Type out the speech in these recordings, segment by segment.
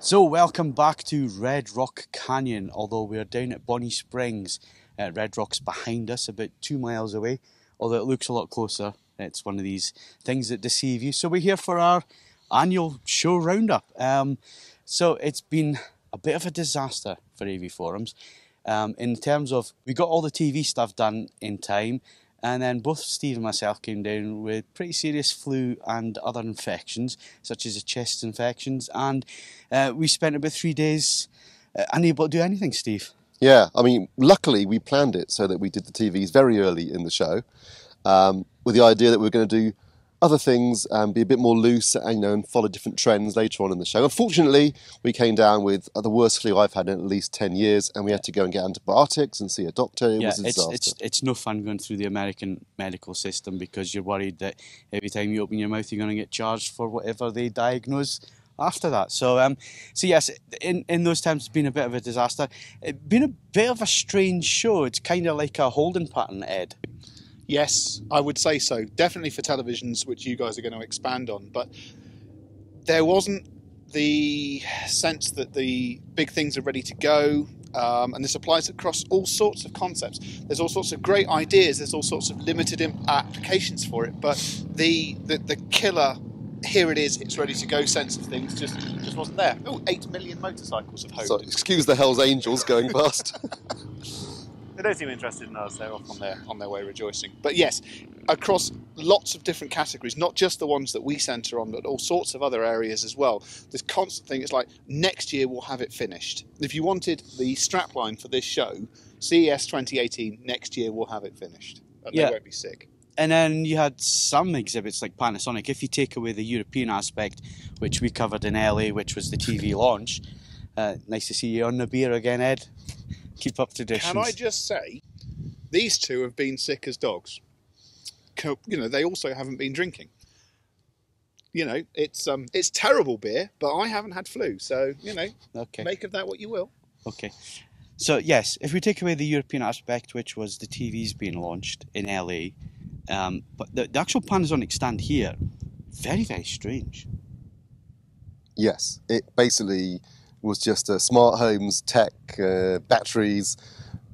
So welcome back to Red Rock Canyon, although we're down at Bonnie Springs. Red Rock's behind us, about 2 miles away, although it looks a lot closer. It's one of these things that deceive you. So we're here for our annual show roundup. So it's been a bit of a disaster for AV Forums in terms of we got all the TV stuff done in time, and then both Steve and myself came down with pretty serious flu and other infections, such as chest infections, and we spent about 3 days unable to do anything, Steve. Yeah, I mean, luckily we planned it so that we did the TVs very early in the show, with the idea that we were going to do other things and be a bit more loose and follow different trends later on in the show. Unfortunately, we came down with the worst flu I've had in at least 10 years, and we had to go and get antibiotics and see a doctor. It was a disaster. It's no fun going through the American medical system because you're worried that every time you open your mouth, you're going to get charged for whatever they diagnose after that. So yes, in those times, it's been a bit of a disaster. It's been a bit of a strange show. It's kind of like a holding pattern, Ed. Yes, I would say so. Definitely for televisions, which you guys are going to expand on. But there wasn't the sense that the big things are ready to go. And this applies across all sorts of concepts. There's all sorts of great ideas. There's all sorts of limited applications for it. But the killer, here it is, it's ready to go sense of things just wasn't there. Oh, 8 million motorcycles have hoed. So, excuse the Hells Angels going past. They don't seem interested in us. They're off on their way rejoicing. But yes, across lots of different categories, not just the ones that we centre on, but all sorts of other areas as well. This constant thing, it's like, next year we'll have it finished. If you wanted the strapline for this show, CES 2018, next year we'll have it finished. And they won't be sick. And then you had some exhibits like Panasonic. If you take away the European aspect, which we covered in LA, which was the TV launch. Nice to see you on the beer again, Ed. Keep up traditions. Can I just say, these two have been sick as dogs. They also haven't been drinking. It's terrible beer, but I haven't had flu, so okay. Make of that what you will. Okay. So yes, if we take away the European aspect, which was the TVs being launched in LA, but the actual Panasonic stand here, very, very strange. Yes, it basically was just smart homes, tech, batteries.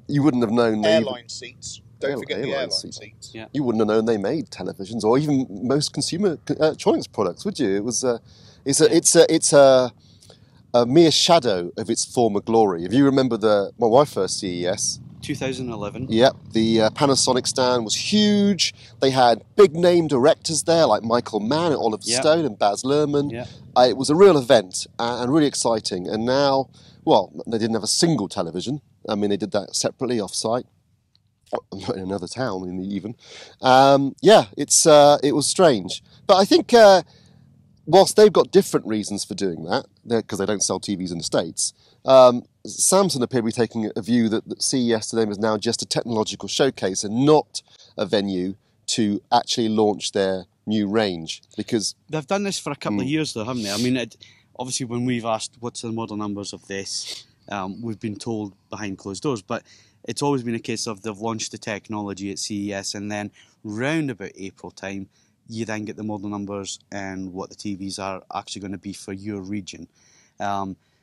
You wouldn't have known. Airline seats. Don't forget the airline seats. Yeah. You wouldn't have known they made televisions or even most consumer electronics products, would you? It was. It's a mere shadow of its former glory. If you remember my first CES. 2011. Yep, the Panasonic stand was huge. They had big name directors there like Michael Mann and Oliver Stone and Baz Luhrmann. Yeah. It was a real event and really exciting. And now, well, they didn't have a single television. I mean, they did that separately off-site. Not in another town, even. It was strange. But I think whilst they've got different reasons for doing that, because they don't sell TVs in the States, Samsung appear to be taking a view that CES to them is now just a technological showcase and not a venue to actually launch their new range. Because they've done this for a couple of years, though, haven't they? I mean, obviously, when we've asked what's the model numbers of this, we've been told behind closed doors, but it's always been a case of they've launched the technology at CES, and then round about April time, you then get the model numbers and what the TVs are actually going to be for your region.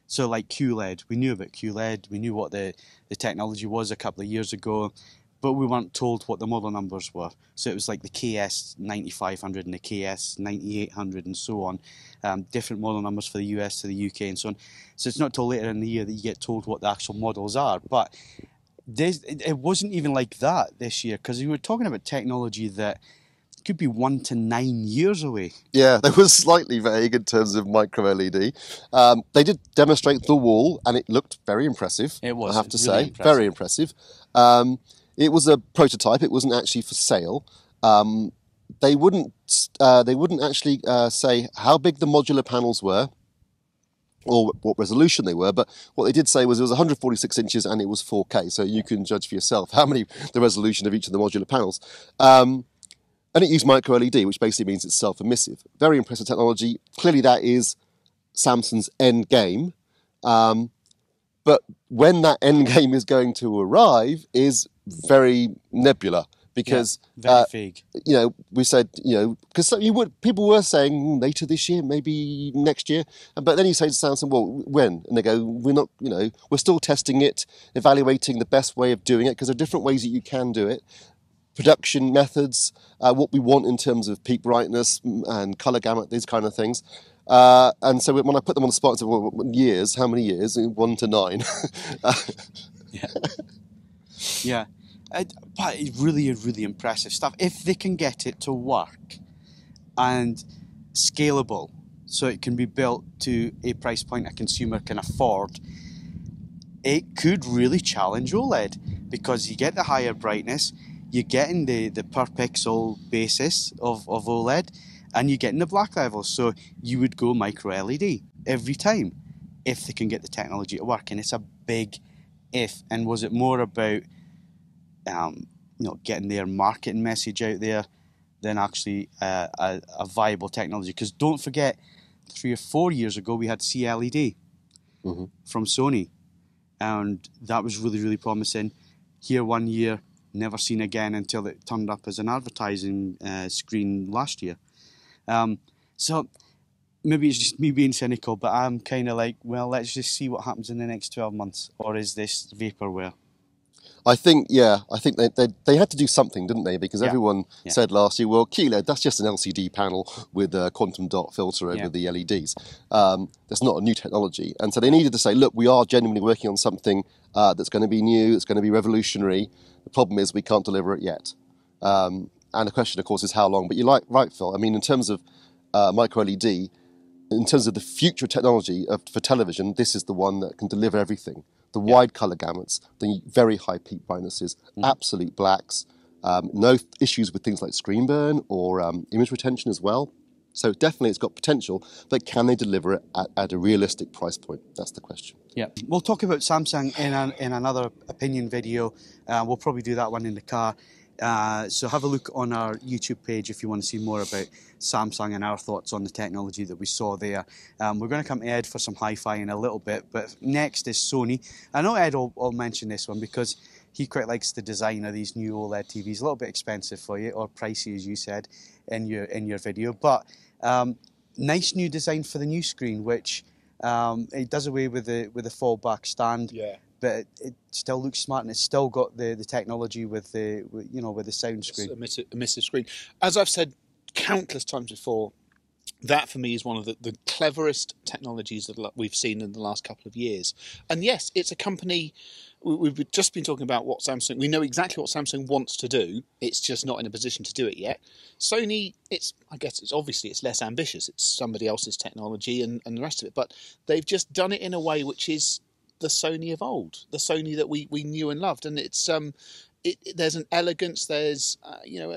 So like QLED, we knew about QLED, we knew what the technology was a couple of years ago, but we weren't told what the model numbers were. So it was like the KS 9500 and the KS 9800 and so on. Different model numbers for the US to the UK and so on. So it's not till later in the year that you get told what the actual models are. But it wasn't even like that this year, because we were talking about technology that could be 1 to 9 years away. Yeah, they were slightly vague in terms of micro LED. They did demonstrate the wall, and it looked very impressive. It was. I have to say, very impressive. It was a prototype. It wasn't actually for sale. They wouldn't actually say how big the modular panels were or what resolution they were, but what they did say was it was 146 inches and it was 4K, so you can judge for yourself the resolution of each of the modular panels. And it used micro LED, which basically means it's self-emissive. Very impressive technology. Clearly that is Samsung's end game. But when that end game is going to arrive is very nebula, because very vague. we said because people were saying later this year, maybe next year, but then you say to Samsung, well, when? And they go, we're not, we're still testing it, evaluating the best way of doing it, because there are different ways that you can do it. Production methods, what we want in terms of peak brightness and color gamut, these kind of things. And so when I put them on the spot, I said, well, years, how many years? 1 to 9. Yeah. But it's really, really impressive stuff. If they can get it to work and scalable, so it can be built to a price point a consumer can afford, it could really challenge OLED, because you get the higher brightness, you're getting the per pixel basis of OLED, and you're getting the black levels. So you would go micro LED every time if they can get the technology to work. And it's a big if. And was it more about getting their marketing message out there than actually a viable technology? Because don't forget, 3 or 4 years ago we had CLED from Sony, and that was really, really promising. Here 1 year, never seen again until it turned up as an advertising screen last year. So maybe it's just me being cynical, but I'm kind of like, well, let's just see what happens in the next 12 months, or is this vaporware? I think they had to do something, didn't they? Because everyone said last year, well, QLED, that's just an LCD panel with a quantum dot filter over the LEDs. That's not a new technology. And so they needed to say, look, we are genuinely working on something that's going to be new, it's going to be revolutionary. The problem is we can't deliver it yet. And the question, of course, is how long. But you're right, Phil. I mean, in terms of micro LED, in terms of the future technology for television, this is the one that can deliver everything. The wide colour gamuts, the very high peak brightnesses, absolute blacks, no issues with things like screen burn or image retention as well. So definitely it's got potential, but can they deliver it at a realistic price point? That's the question. Yeah, we'll talk about Samsung in another opinion video. We'll probably do that one in the car. So have a look on our YouTube page if you want to see more about Samsung and our thoughts on the technology that we saw there. We're going to come to Ed for some hi-fi in a little bit, but next is Sony. I know Ed will mention this one because he quite likes the design of these new OLED TVs. A little bit expensive for you, or pricey as you said in your video, but nice new design for the new screen, which it does away with the fallback stand. Yeah. But it still looks smart, and it's still got the technology with the sound screen. It's emissive screen. As I've said countless times before, that for me is one of the cleverest technologies that we've seen in the last couple of years. And yes, it's a company. We've just been talking about what Samsung. We know exactly what Samsung wants to do. It's just not in a position to do it yet. Sony, I guess it's less ambitious. It's somebody else's technology and the rest of it. But they've just done it in a way which is the Sony of old, the Sony that we knew and loved, and it's there's an elegance, there's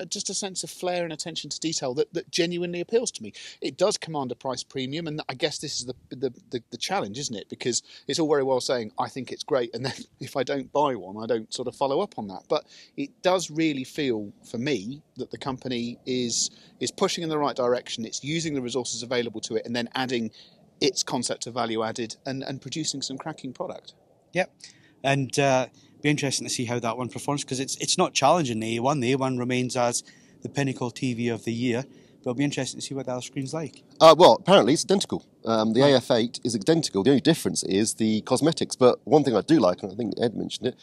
just a sense of flair and attention to detail that genuinely appeals to me. It does command a price premium, and I guess this is the challenge, isn't it? Because it's all very well saying I think it's great, and then if I don't buy one, I don't sort of follow up on that. But it does really feel for me that the company is pushing in the right direction. It's using the resources available to it, and then adding its concept of value added and producing some cracking product. Yep, and be interesting to see how that one performs, because it's not challenging the A1. The A1 remains as the pinnacle TV of the year, but it'll be interesting to see what the other screen's like. Well, apparently it's identical. The AF8 is identical. The only difference is the cosmetics. But one thing I do like, and I think Ed mentioned it,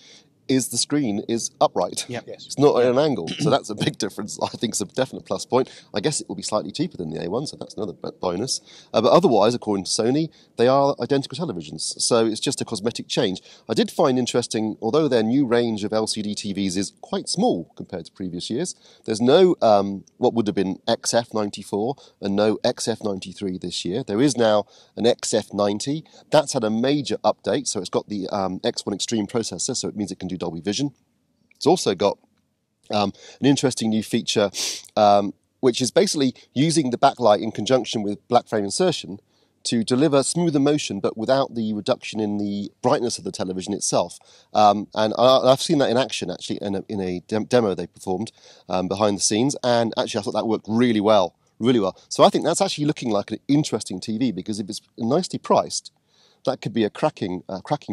is the screen is upright. Yep. Yes. It's not at an angle, so that's a big difference. I think it's a definite plus point. I guess it will be slightly cheaper than the A1, so that's another bonus. But otherwise, according to Sony, they are identical televisions, so it's just a cosmetic change. I did find interesting, although their new range of LCD TVs is quite small compared to previous years, there's no what would have been XF94 and no XF93 this year. There is now an XF90. That's had a major update, so it's got the X1 Extreme processor, so it means it can do Dolby Vision. It's also got an interesting new feature, which is basically using the backlight in conjunction with black frame insertion to deliver smoother motion, but without the reduction in the brightness of the television itself. And I've seen that in action, actually, in a demo they performed behind the scenes, and actually I thought that worked really well. So I think that's actually looking like an interesting TV, because if it's nicely priced, that could be a cracking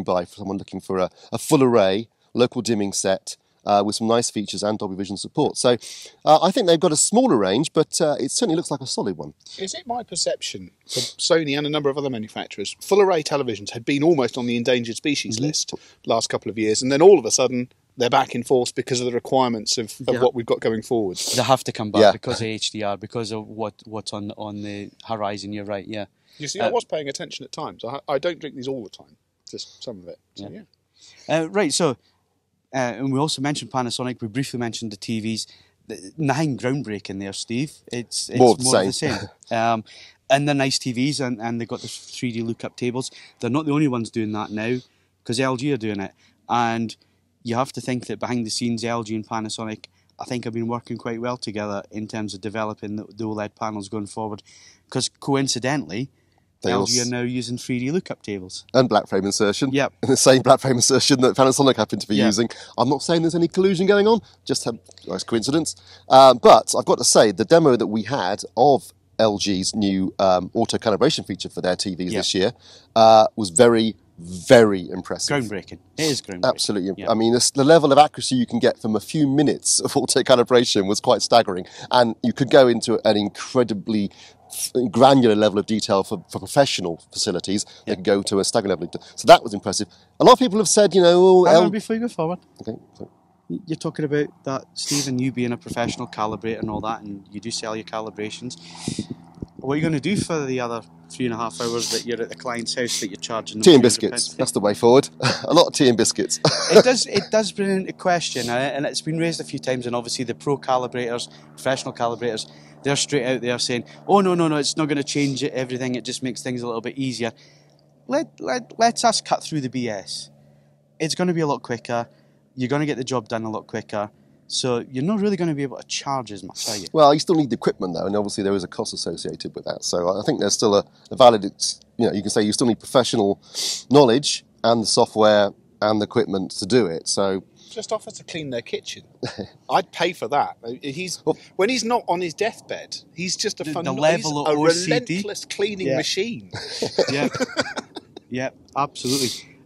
buy for someone looking for a full array, local dimming set, with some nice features and Dolby Vision support. So I think they've got a smaller range, but it certainly looks like a solid one. Is it my perception that Sony and a number of other manufacturers, full array televisions had been almost on the endangered species list last couple of years, and then all of a sudden they're back in force because of the requirements of what we've got going forward? They have to come back because of HDR, because of what's on the horizon. You're right, yeah. You see, I was paying attention at times. I don't drink these all the time, just some of it. So, Right, so, and we also mentioned Panasonic, we briefly mentioned the TVs. Nothing groundbreaking there, Steve. It's more of the same. And they're nice TVs, and they've got the 3D lookup tables. They're not the only ones doing that now, because LG are doing it. And you have to think that behind the scenes, LG and Panasonic, I think, have been working quite well together in terms of developing the OLED panels going forward. Because coincidentally, LG are now using 3D lookup tables. And black frame insertion. Yep. And the same black frame insertion that Panasonic happen to be using. I'm not saying there's any collusion going on, just a nice coincidence. But I've got to say, the demo that we had of LG's new auto calibration feature for their TVs this year was very, very impressive. Groundbreaking. It is groundbreaking. Absolutely. Yep. I mean, the level of accuracy you can get from a few minutes of auto calibration was quite staggering. And you could go into an incredibly granular level of detail for professional facilities. They can go to a staggering level. So that was impressive. A lot of people have said, Hang on, before you go forward. Okay. Sorry. You're talking about that, Stephen, you being a professional calibrator and all that, and you do sell your calibrations. What are you going to do for the other 3.5 hours that you're at the client's house that you're charging them? Tea and biscuits. That's the way forward. A lot of tea and biscuits. It does bring into question, and it's been raised a few times, and obviously the pro calibrators, professional calibrators, they're straight out there saying, oh, no, it's not going to change everything, it just makes things a little bit easier. Let's us cut through the BS. It's going to be a lot quicker. You're going to get the job done a lot quicker. So you're not really going to be able to charge as much, are you? Well, you still need the equipment, though, and obviously there is a cost associated with that. So I think there's still a valid, you can say you still need professional knowledge and the software and the equipment to do it. So just offer to clean their kitchen. I'd pay for that. When he's not on his dedeath, he's just a relentless cleaning machine. Yeah, absolutely.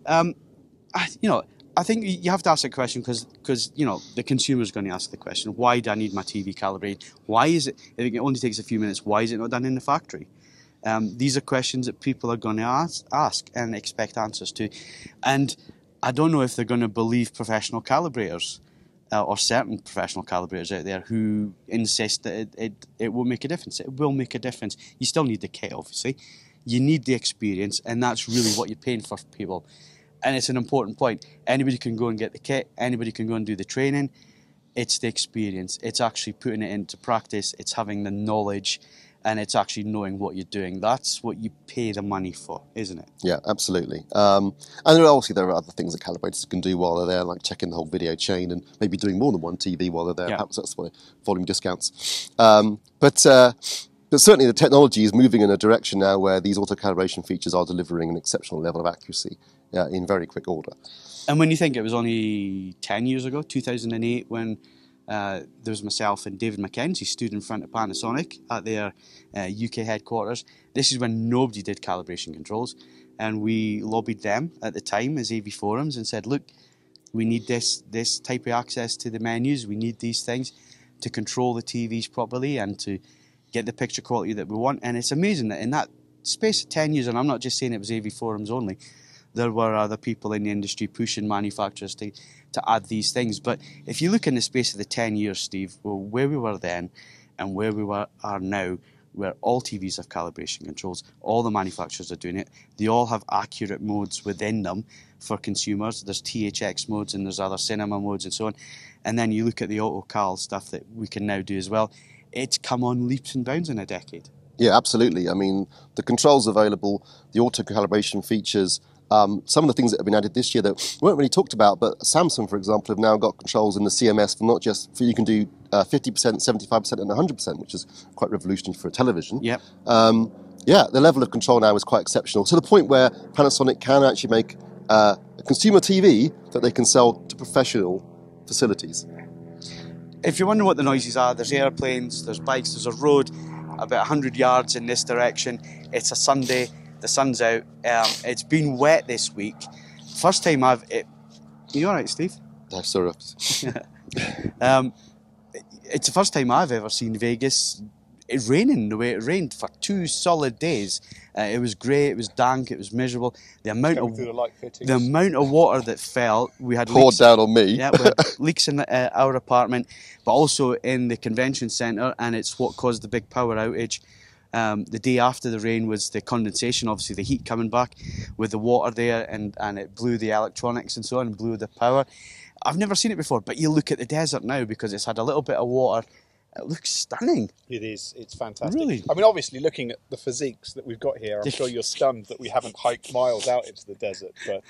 I think you have to ask that question because the consumer's going to ask the question, why do I need my TV calibrated? Why is it, if it only takes a few minutes, why is it not done in the factory? These are questions that people are going to ask and expect answers to. And I don't know if they're going to believe professional calibrators or certain professional calibrators out there who insist that it will make a difference. It will make a difference. You still need the kit, obviously. You need the experience, and that's really what you're paying for people. And it's an important point. Anybody can go and get the kit. Anybody can go and do the training. It's the experience. It's actually putting it into practice. It's having the knowledge, and it's actually knowing what you're doing. That's what you pay the money for, isn't it? Yeah, absolutely. And there are other things that calibrators can do while they're there, like checking the whole video chain and maybe doing more than one TV while they're there. Yeah. Perhaps that's why volume discounts. But certainly the technology is moving in a direction now where these auto calibration features are delivering an exceptional level of accuracy in very quick order. And when you think it was only 10 years ago, 2008, when there was myself and David Mackenzie stood in front of Panasonic at their UK headquarters. This is when nobody did calibration controls, and we lobbied them at the time as AV Forums and said, look, we need this type of access to the menus, we need these things to control the TVs properly and to get the picture quality that we want. And it's amazing that in that space of 10 years, and I'm not just saying it was AV Forums only, there were other people in the industry pushing manufacturers to add these things. But if you look in the space of the 10 years, Steve, well, where we were then and where we are now, where all TVs have calibration controls, all the manufacturers are doing it, they all have accurate modes within them for consumers. There's THX modes and there's other cinema modes and so on. And then you look at the auto-cal stuff that we can now do as well. It's come on leaps and bounds in a decade. Yeah, absolutely. I mean, the controls available, the auto-calibration features, some of the things that have been added this year that weren't really talked about, but Samsung, for example, have now got controls in the CMS for not just, you can do 50%, 75% and 100%, which is quite revolutionary for a television. Yep. The level of control now is quite exceptional, to the point where Panasonic can actually make a consumer TV that they can sell to professional facilities. If you're wondering what the noises are, there's airplanes, there's bikes, there's a road about 100 yards in this direction. It's a Sunday. The sun's out. It's been wet this week. First time you all right, Steve? That's sort of. It's the first time I've ever seen Vegas it raining the way it rained for 2 solid days. It was grey, it was dank, it was miserable. The amount of water that fell, we had poured leaks, down on me. Yeah, we had leaks in our apartment, but also in the convention centre, and it's what caused the big power outage. The day after the rain was the condensation, obviously the heat coming back with the water there, and it blew the electronics and so on, and blew the power. I've never seen it before, but you look at the desert now because it's had a little bit of water. It looks stunning. It is. It's fantastic. Really? I mean, obviously, looking at the physiques that we've got here, I'm sure you're stunned that we haven't hiked miles out into the desert. But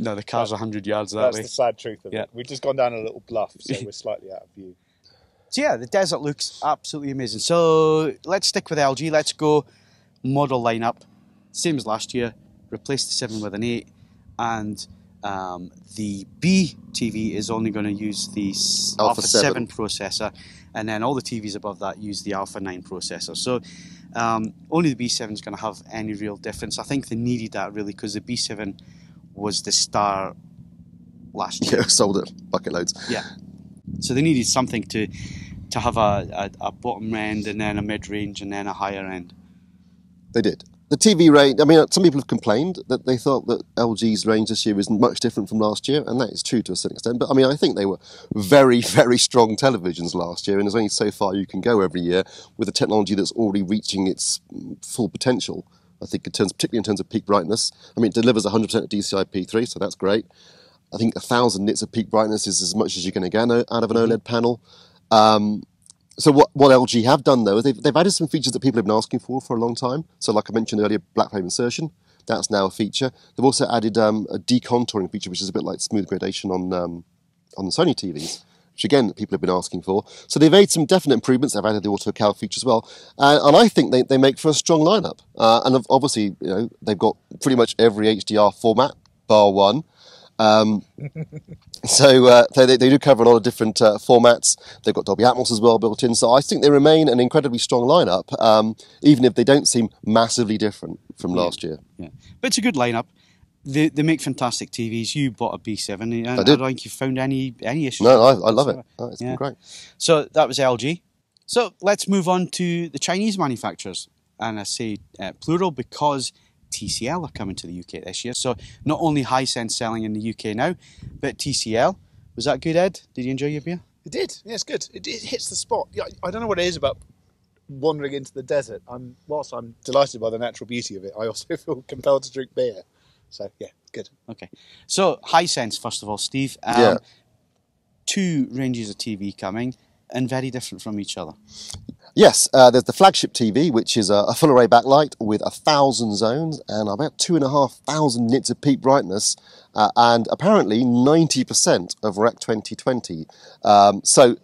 no, the car's 100 yards that way. That's the sad truth of it. We've just gone down a little bluff, so we're slightly out of view. So yeah, the desert looks absolutely amazing. So let's stick with LG. Let's go model lineup. Same as last year. Replace the 7 with an 8. And the B TV is only going to use the Alpha 7 processor. And then all the TVs above that use the Alpha 9 processor. So only the B7 is going to have any real difference. I think they needed that really because the B7 was the star last year. Yeah, sold it bucket loads. Yeah. So they needed something to have a bottom end and then a mid-range and then a higher end. They did. The TV range, I mean, some people have complained that they thought that LG's range this year isn't much different from last year, and that is true to a certain extent. But I mean, I think they were very, very strong televisions last year, and there's only so far you can go every year with a technology that's already reaching its full potential. I think, particularly in terms of peak brightness. I mean, it delivers 100% of DCI-P3, so that's great. I think 1,000 nits of peak brightness is as much as you're going to get out of an OLED panel. So what LG have done, though, is they've added some features that people have been asking for a long time. So like I mentioned earlier, black frame insertion, that's now a feature. They've also added a decontouring feature, which is a bit like smooth gradation on the Sony TVs, which again, people have been asking for. So they've made some definite improvements. They've added the auto cal feature as well. And I think they make for a strong lineup. And obviously, you know, they've got pretty much every HDR format, bar one. So they do cover a lot of different formats. They've got Dolby Atmos as well built in. So I think they remain an incredibly strong lineup, even if they don't seem massively different from last year. Yeah, but it's a good lineup. They make fantastic TVs. You bought a B7. And I did. don't think you found any issues. No, I love it. Oh, it's been great. So that was LG. So let's move on to the Chinese manufacturers. And I say plural because TCL are coming to the UK this year. So not only Hisense selling in the UK now, but TCL. Was that good, Ed? Did you enjoy your beer? It did. Yeah, it's good. It hits the spot. Yeah, I don't know what it is about wandering into the desert. Whilst I'm delighted by the natural beauty of it, I also feel compelled to drink beer. So yeah, good. Okay. So Hisense, first of all, Steve. 2 ranges of TV coming and very different from each other. Yes, there's the flagship TV, which is a full array backlight with 1,000 zones and about 2,500 nits of peak brightness, and apparently 90% of Rec 2020. So,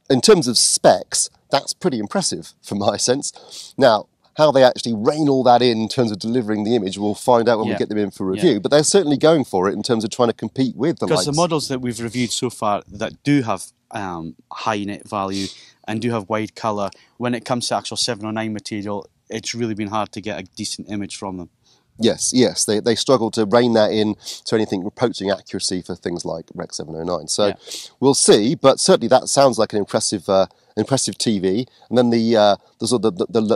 in terms of specs, that's pretty impressive from my sense. Now, how they actually rein all that in terms of delivering the image, we'll find out when we get them in for review. But they're certainly going for it in terms of trying to compete with the likes. Because the models that we've reviewed so far that do have high net value and do have wide colour, when it comes to actual 709 material, it's really been hard to get a decent image from them. Yes, they struggle to rein that in to anything approaching accuracy for things like Rec 709. So we'll see, but certainly that sounds like an impressive TV. And then the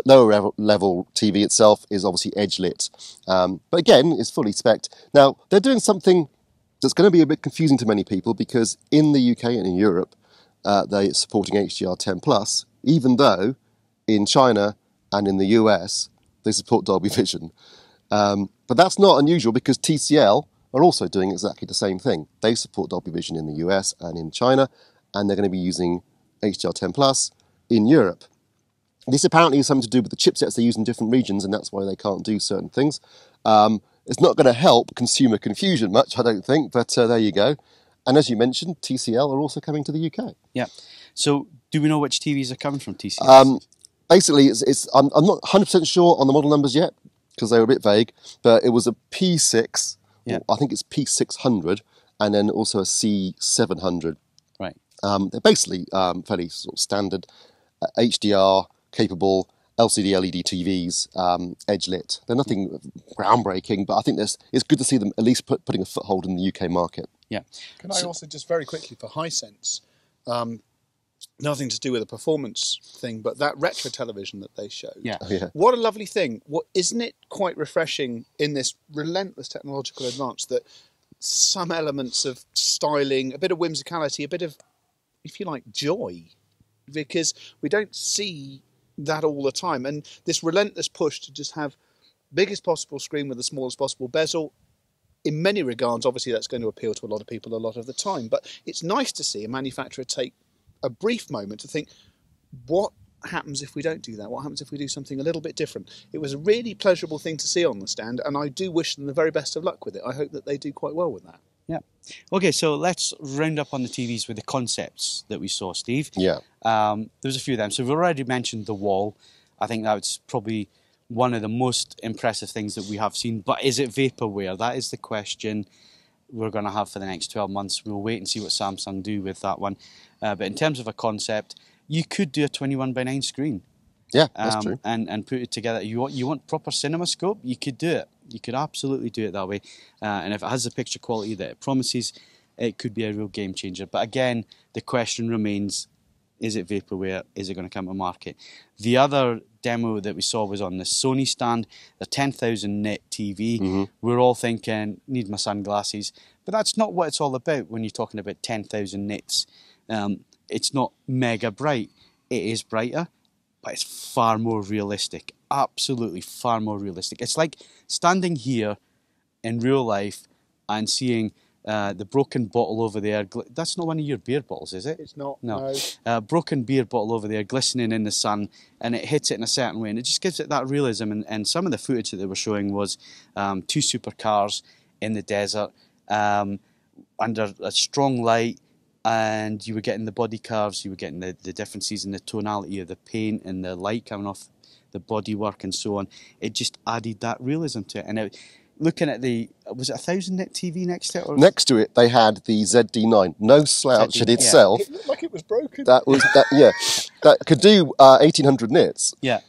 lower level TV itself is obviously edge lit, but again, it's fully spec'd. Now they're doing something that's going to be a bit confusing to many people because in the UK and in Europe, they're supporting HDR10+, even though in China and in the US they support Dolby Vision. But that's not unusual because TCL are also doing exactly the same thing. They support Dolby Vision in the US and in China, and they're going to be using HDR10+ in Europe. This apparently has something to do with the chipsets they use in different regions, and that's why they can't do certain things. It's not going to help consumer confusion much, I don't think, but there you go. And as you mentioned, TCL are also coming to the UK. Yeah. So do we know which TVs are coming from TCL? Basically, I'm not 100% sure on the model numbers yet, because they were a bit vague, but it was a P6, I think it's P600, and then also a C700. Right. They're basically fairly sort of standard HDR capable LCD LED TVs, edge lit. They're nothing groundbreaking, but I think it's good to see them at least putting a foothold in the UK market. Yeah. Can I also just very quickly for Hisense, nothing to do with a performance thing, but that retro television that they showed. Yeah. Oh, yeah. What a lovely thing. Isn't it quite refreshing in this relentless technological advance that some elements of styling, a bit of whimsicality, a bit of, if you like, joy, because we don't see that all the time. And this relentless push to just have biggest possible screen with the smallest possible bezel, in many regards, obviously that's going to appeal to a lot of people a lot of the time. But it's nice to see a manufacturer take a brief moment to think, what happens if we don't do that? What happens if we do something a little bit different? It was a really pleasurable thing to see on the stand, and I do wish them the very best of luck with it. I hope that they do quite well with that. Yeah. Okay, so let's round up on the TVs with the concepts that we saw, Steve. Yeah. There was a few of them. So we've already mentioned the wall. I think that's probably one of the most impressive things that we have seen. But is it vaporware? That is the question we're going to have for the next 12 months. We'll wait and see what Samsung do with that one. But in terms of a concept, you could do a 21:9 screen. Yeah, that's true. And put it together. You want proper cinema scope? You could do it. You could absolutely do it that way. And if it has the picture quality that it promises, it could be a real game changer. But again, the question remains, is it vaporware? Is it going to come to market? The other demo that we saw was on the Sony stand, the 10,000 nit TV. Mm-hmm. We're all thinking, need my sunglasses. But that's not what it's all about when you're talking about 10,000 nits. It's not mega bright. It is brighter, but it's far more realistic. Absolutely far more realistic. It's like standing here in real life and seeing the broken bottle over there. That's not one of your beer bottles, is it? It's not. No. Broken beer bottle over there, glistening in the sun, and it hits it in a certain way, and it just gives it that realism. And some of the footage that they were showing was two supercars in the desert under a strong light, and you were getting the body curves, you were getting the differences in the tonality of the paint and the light coming off the bodywork and so on. It just added that realism to it. And looking at was it 1,000 nit TV next to it? Or? Next to it, they had the ZD9. No slouch in itself. It looked like it was broken. That could do 1,800 nits. Yeah.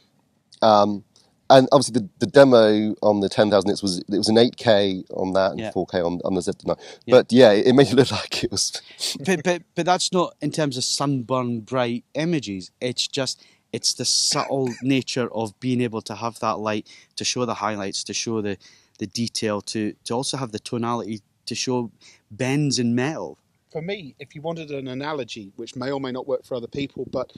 And obviously the demo on the 10,000 nits was an 8K on that and 4K on the ZD9. Yeah. But yeah, it made it look like it was. but that's not in terms of sunburn bright images. It's the subtle nature of being able to have that light to show the highlights, to show the detail, to also have the tonality to show bends in metal. For me, if you wanted an analogy, which may or may not work for other people, but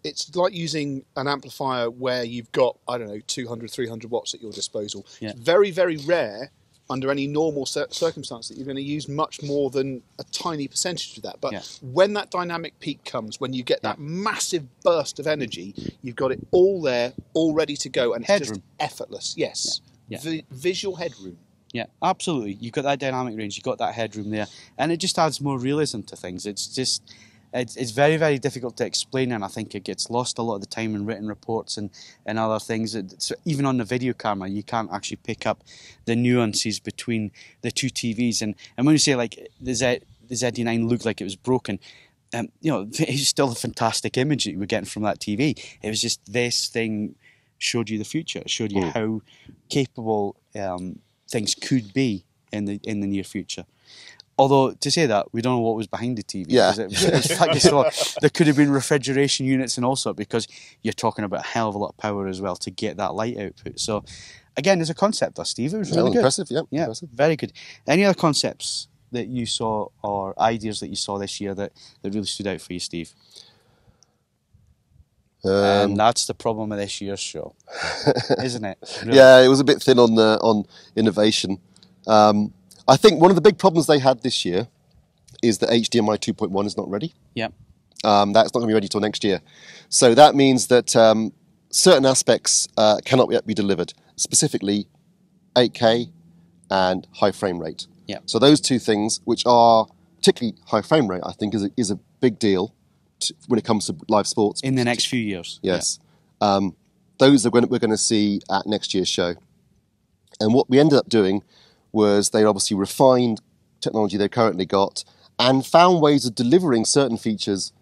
it's like using an amplifier where you've got, 200, 300 watts at your disposal. Yeah. It's very, very rare under any normal circumstance that you're going to use much more than a tiny percentage of that. But when that dynamic peak comes, when you get that massive burst of energy, you've got it all there, all ready to go, and it's just effortless. Yes. Yeah. Visual headroom. Yeah, absolutely. You've got that dynamic range, you've got that headroom there, and it just adds more realism to things. It's very, very difficult to explain, and I think it gets lost a lot of the time in written reports and other things. So even on the video camera, you can't actually pick up the nuances between the two TVs. And when you say like the ZD9 looked like it was broken, it's still a fantastic image that you were getting from that TV. It was just this thing showed you the future. It showed you how capable things could be in the near future. Although, to say that, we don't know what was behind the TV. Yeah. There could have been refrigeration units and all sorts, because you're talking about a hell of a lot of power as well to get that light output. So, again, as a concept, Steve, it was really good. Impressive, yeah. Impressive. Very good. Any other concepts that you saw or ideas that you saw this year that really stood out for you, Steve? And that's the problem with this year's show, isn't it? Really? Yeah, it was a bit thin on innovation. I think one of the big problems they had this year is that HDMI 2.1 is not ready. Yeah. That's not going to be ready till next year. So that means that certain aspects cannot yet be delivered, specifically 8K and high frame rate. Yeah. So those two things, which are particularly high frame rate, I think is a big deal when it comes to live sports. In the next few years. Yes. Yeah. Those we're going to see at next year's show. And what we ended up doing was they obviously refined technology they currently got and found ways of delivering certain features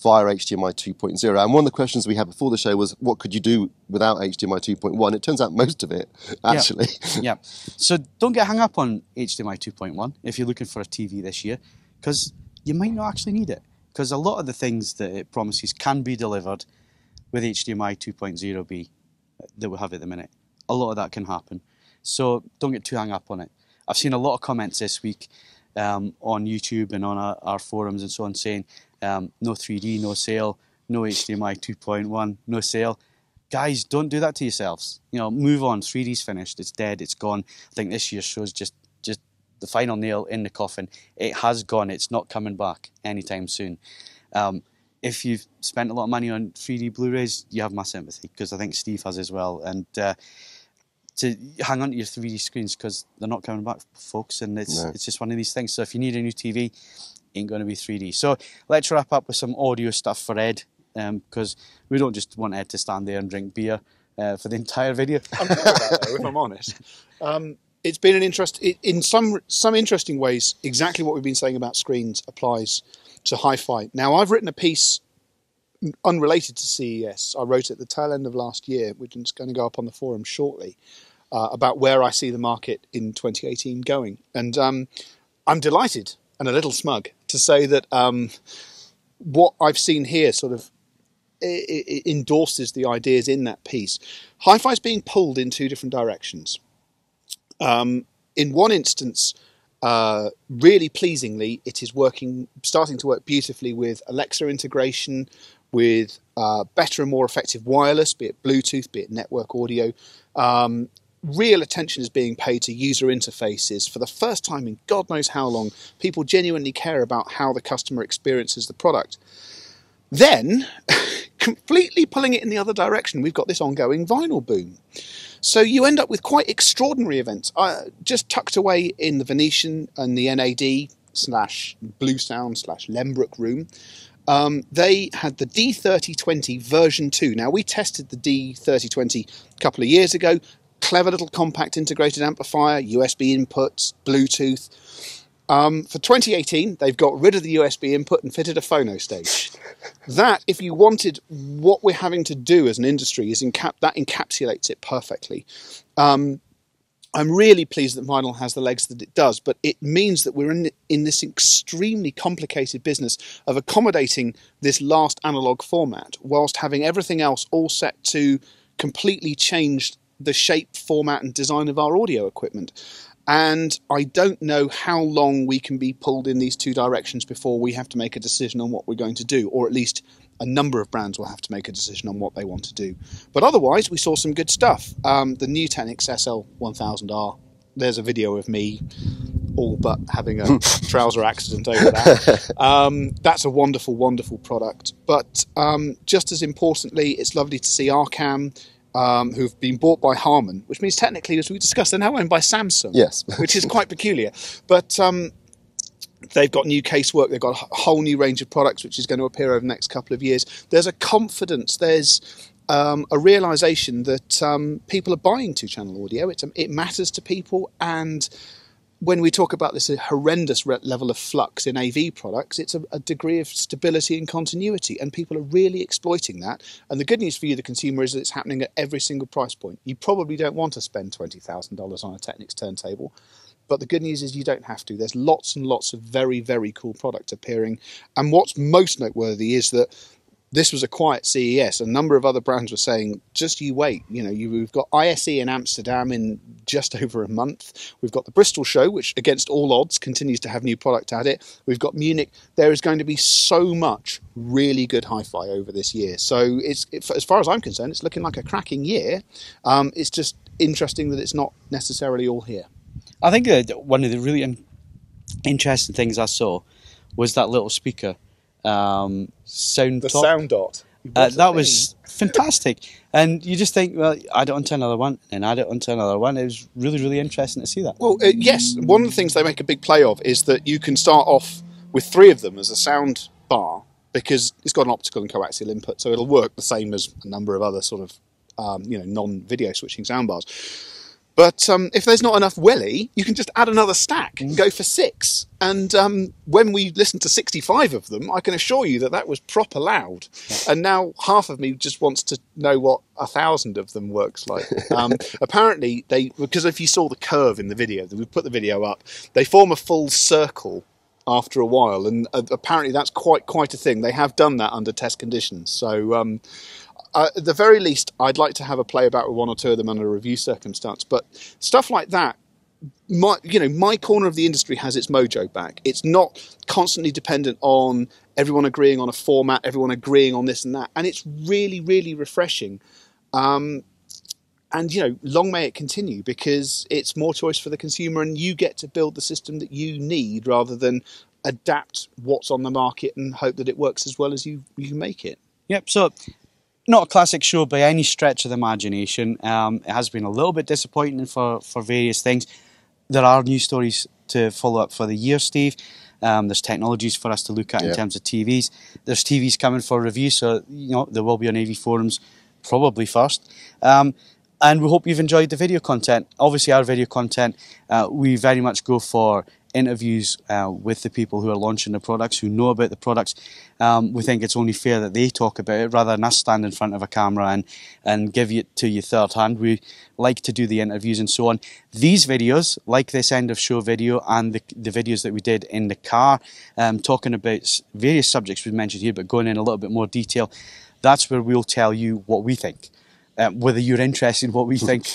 via HDMI 2.0. And one of the questions we had before the show was, what could you do without HDMI 2.1? It turns out most of it, actually. Yeah. So don't get hung up on HDMI 2.1 if you're looking for a TV this year, because you might not actually need it. Because a lot of the things that it promises can be delivered with HDMI 2.0B that we have at the minute. A lot of that can happen. So don't get too hung up on it. I've seen a lot of comments this week on YouTube and on our forums and so on saying no 3D, no sale, no HDMI 2.1, no sale. Guys, don't do that to yourselves. Move on. 3D's finished. It's dead. It's gone. I think this year's show's just the final nail in the coffin. It has gone. It's not coming back anytime soon. If you've spent a lot of money on 3D Blu-rays, you have my sympathy, because I think Steve has as well. And to hang on to your 3D screens, because they're not coming back, folks, and it's just one of these things. So if you need a new TV, ain't going to be 3D. So let's wrap up with some audio stuff for Ed, because we don't just want Ed to stand there and drink beer for the entire video. I'm good with that, though, if I'm honest. It's been an interest in some interesting ways. Exactly what we've been saying about screens applies to hi-fi. Now, I've written a piece unrelated to CES. I wrote it at the tail end of last year, which is going to go up on the forum shortly, about where I see the market in 2018 going. And I'm delighted and a little smug to say that what I've seen here sort of it endorses the ideas in that piece. Hi-fi is being pulled in two different directions. In one instance, really pleasingly, it is starting to work beautifully with Alexa integration, with better and more effective wireless, be it Bluetooth, be it network audio. Real attention is being paid to user interfaces. For the first time in God knows how long, people genuinely care about how the customer experiences the product. Then, completely pulling it in the other direction, we've got this ongoing vinyl boom. So you end up with quite extraordinary events. Just tucked away in the Venetian and the NAD/Blue Sound/Lembrook room, they had the D3020 version 2. Now, we tested the D3020 a couple of years ago. Clever little compact integrated amplifier, USB inputs, Bluetooth. For 2018, they've got rid of the USB input and fitted a phono stage. That, if you wanted what we're having to do as an industry, that encapsulates it perfectly. I'm really pleased that vinyl has the legs that it does, but it means that we're in this extremely complicated business of accommodating this last analog format, whilst having everything else all set to completely change the shape, format, and design of our audio equipment. And I don't know how long we can be pulled in these two directions before we have to make a decision on what we're going to do, or at least a number of brands will have to make a decision on what they want to do. But otherwise, we saw some good stuff. The new Technics SL1000R, there's a video of me all but having a trouser accident over that. That's a wonderful, wonderful product. But just as importantly, it's lovely to see Arcam, who've been bought by Harman, which means technically, as we discussed, they're now owned by Samsung. Yes. Which is quite peculiar. But they've got new casework, they've got a whole new range of products which is going to appear over the next couple of years. There's a confidence, there's a realisation that people are buying two-channel audio. It matters to people, and when we talk about this horrendous level of flux in AV products, it's a degree of stability and continuity, and people are really exploiting that. And the good news for you, the consumer, is that it's happening at every single price point. You probably don't want to spend $20,000 on a Technics turntable, but the good news is you don't have to. There's lots and lots of very, very cool product appearing. And what's most noteworthy is that this was a quiet CES. A number of other brands were saying, just you wait. We've got ISE in Amsterdam in just over a month. We've got the Bristol show, which against all odds continues to have new product at it. We've got Munich. There is going to be so much really good hi-fi over this year. So as far as I'm concerned, it's looking like a cracking year. It's just interesting that it's not necessarily all here. I think that one of the really interesting things I saw was that little speaker. Sound Dot. That was fantastic, and you just think, well, add it onto another one and add it onto another one. It was really, really interesting to see that. Well, yes, one of the things they make a big play of is that you can start off with 3 of them as a sound bar, because it's got an optical and coaxial input, so it'll work the same as a number of other sort of non-video switching sound bars. But if there's not enough Willy, you can just add another stack and go for 6. And when we listened to 65 of them, I can assure you that was proper loud. And now half of me just wants to know what 1,000 of them works like. Apparently, because if you saw the curve in the video, we put the video up, they form a full circle after a while, and apparently that's quite a thing. They have done that under test conditions. So at the very least, I'd like to have a play about with 1 or 2 of them under a review circumstance. But stuff like that, my corner of the industry has its mojo back. It's not constantly dependent on everyone agreeing on a format, everyone agreeing on this and that, and it's really, really refreshing. And long may it continue, because it's more choice for the consumer, and you get to build the system that you need rather than adapt what's on the market and hope that it works as well as you make it. Yep. So, not a classic show by any stretch of the imagination. It has been a little bit disappointing for various things. There are news stories to follow up for the year, Steve. There's technologies for us to look at in terms of TVs. There's TVs coming for review, so there will be on AV Forums probably first. And we hope you've enjoyed the video content. Obviously, our video content, we very much go for interviews with the people who are launching the products, who know about the products. We think it's only fair that they talk about it rather than us stand in front of a camera and give it to you third hand. We like to do the interviews and so on. These videos, like this end of show video and the videos that we did in the car, talking about various subjects we've mentioned here, but going in a little bit more detail, that's where we'll tell you what we think. Whether you're interested in what we think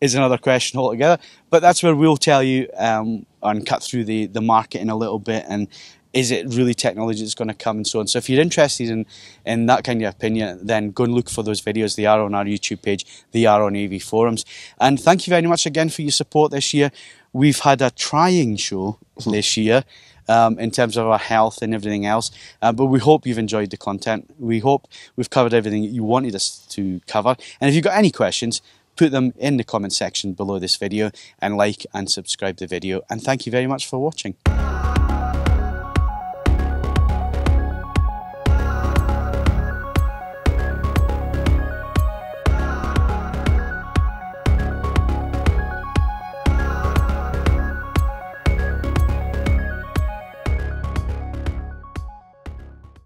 is another question altogether. But that's where we'll tell you and cut through the marketing a little bit, and is it really technology that's going to come and so on. So if you're interested in that kind of opinion, then go and look for those videos. They are on our YouTube page. They are on AV Forums. And thank you very much again for your support this year. We've had a trying show this year. In terms of our health and everything else. But we hope you've enjoyed the content. We hope we've covered everything that you wanted us to cover. And if you've got any questions, put them in the comment section below this video, and like and subscribe the video. And thank you very much for watching.